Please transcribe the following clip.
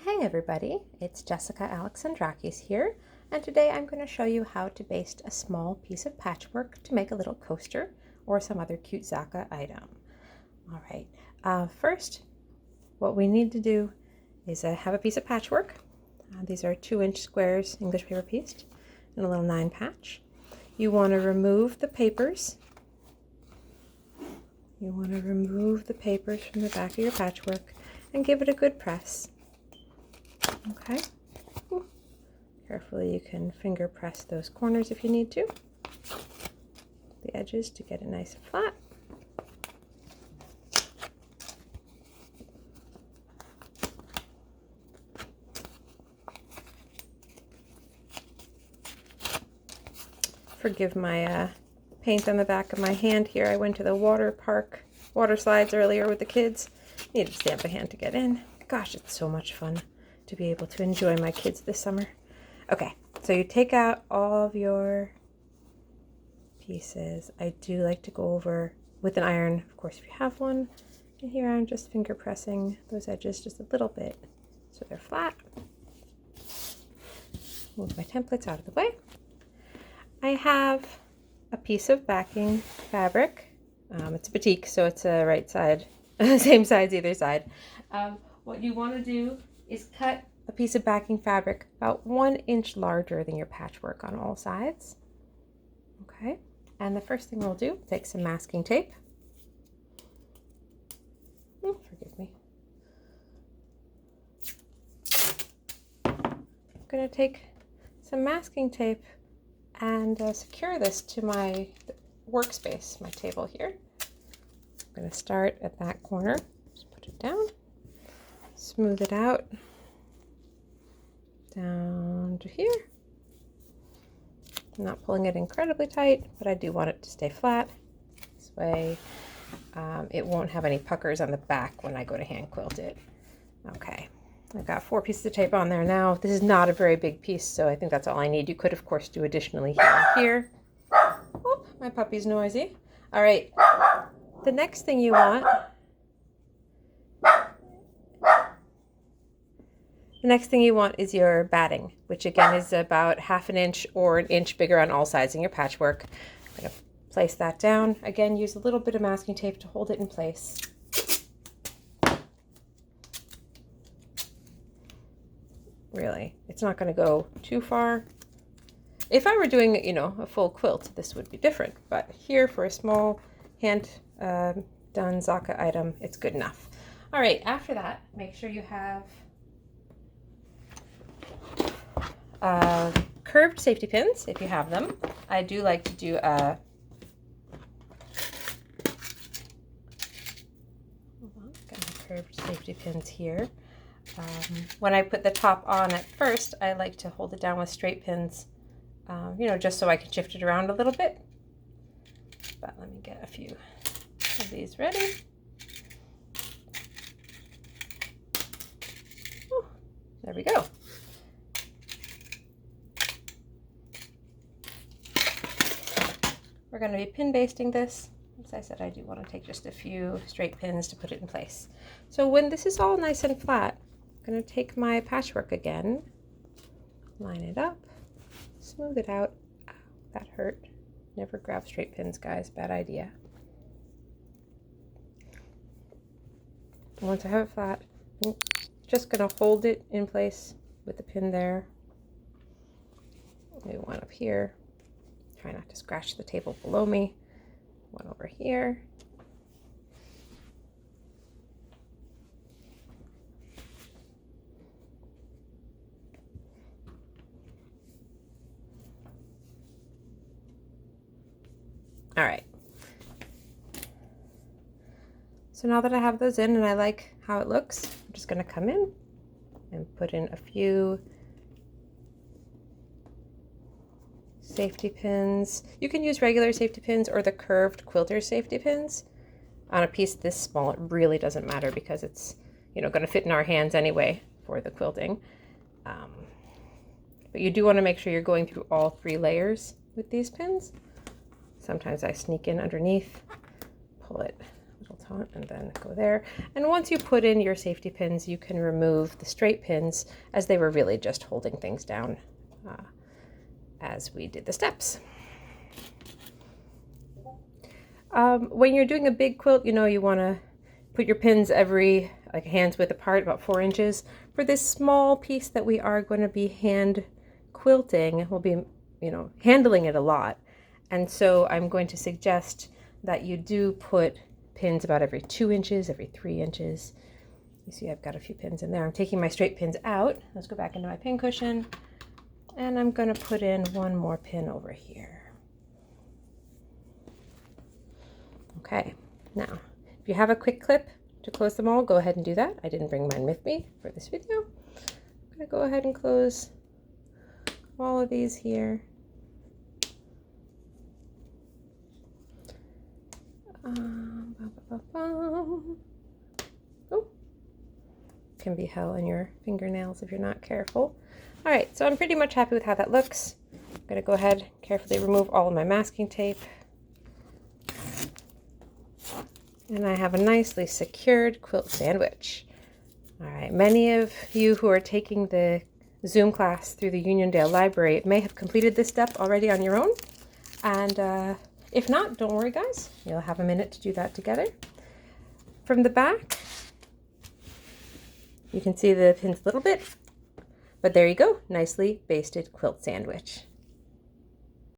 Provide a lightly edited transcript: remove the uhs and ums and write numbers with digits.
Hey everybody, it's Jessica Alexandrakis here, and today I'm going to show you how to baste a small piece of patchwork to make a little coaster or some other cute Zaka item. Alright, first what we need to do is have a piece of patchwork. These are 2-inch squares, English paper pieced, and a little 9 patch. You want to remove the papers. You want to remove the papers from the back of your patchwork and give it a good press. Okay. Carefully, you can finger press those corners if you need to. The edges to get it nice and flat. Forgive my paint on the back of my hand here. I went to the water slides earlier with the kids. Needed to stamp a hand to get in. Gosh, it's so much fun to be able to enjoy my kids this summer. Okay, so you take out all of your pieces. I do like to go over with an iron, of course, if you have one. And here I'm just finger pressing those edges just a little bit so they're flat. Move my templates out of the way. I have a piece of backing fabric. It's a batik, so it's a right side, same sides either side. What you want to do is cut a piece of backing fabric about 1 inch larger than your patchwork on all sides. Okay, and the first thing we'll do, take some masking tape. Oh, forgive me. I'm going to take some masking tape and secure this to my workspace, my table here. I'm going to start at that corner, just put it down, smooth it out down to here. I'm not pulling it incredibly tight, but I do want it to stay flat. This way it won't have any puckers on the back when I go to hand quilt it. Okay, I've got 4 pieces of tape on there now. This is not a very big piece, so I think that's all I need. You could, of course, do additionally here and here. Oh, my puppy's noisy. All right, the next thing you want is your batting, which again is about 1/2 inch or 1 inch bigger on all sides in your patchwork. I'm going to place that down. Again, use a little bit of masking tape to hold it in place. Really, it's not going to go too far. If I were doing, a full quilt, this would be different. But here, for a small hand done Zaka item, it's good enough. All right, after that, make sure you have curved safety pins if you have them. I do like to do a curved safety pins here. When I put the top on at first, I like to hold it down with straight pins, just so I can shift it around a little bit. But let me get a few of these ready. Oh, there we go. We're going to be pin basting this. As I said, I do want to take just a few straight pins to put it in place. So when this is all nice and flat, I'm going to take my patchwork again, line it up, smooth it out. Ow, that hurt. Never grab straight pins, guys. Bad idea. Once I have it flat, I'm just going to hold it in place with the pin there. Maybe one up here. Try not to scratch the table below me. One over here. All right. So now that I have those in and I like how it looks, I'm just going to come in and put in a few safety pins. You can use regular safety pins or the curved quilter safety pins. On a piece this small, it really doesn't matter because it's, going to fit in our hands anyway for the quilting. But you do want to make sure you're going through all 3 layers with these pins. Sometimes I sneak in underneath, pull it a little on and then go there. And once you put in your safety pins, you can remove the straight pins, as they were really just holding things down as we did the steps. When you're doing a big quilt, you know, you want to put your pins every hands width apart, about 4 inches. For this small piece that we are going to be hand quilting, we'll be, you know, handling it a lot. And so I'm going to suggest that you do put pins about every 2 inches, every 3 inches. You see I've got a few pins in there. I'm taking my straight pins out. Let's go back into my pin cushion. And I'm going to put in one more pin over here. Okay, now if you have a quick clip to close them all, go ahead and do that. I didn't bring mine with me for this video. I'm going to go ahead and close all of these here. Oh, can be hell in your fingernails if you're not careful. All right, so I'm pretty much happy with how that looks. I'm going to go ahead and carefully remove all of my masking tape. And I have a nicely secured quilt sandwich. All right, many of you who are taking the Zoom class through the Uniondale Library may have completed this step already on your own. And if not, don't worry guys, you'll have a minute to do that together. From the back, you can see the pins a little bit, but there you go, nicely basted quilt sandwich.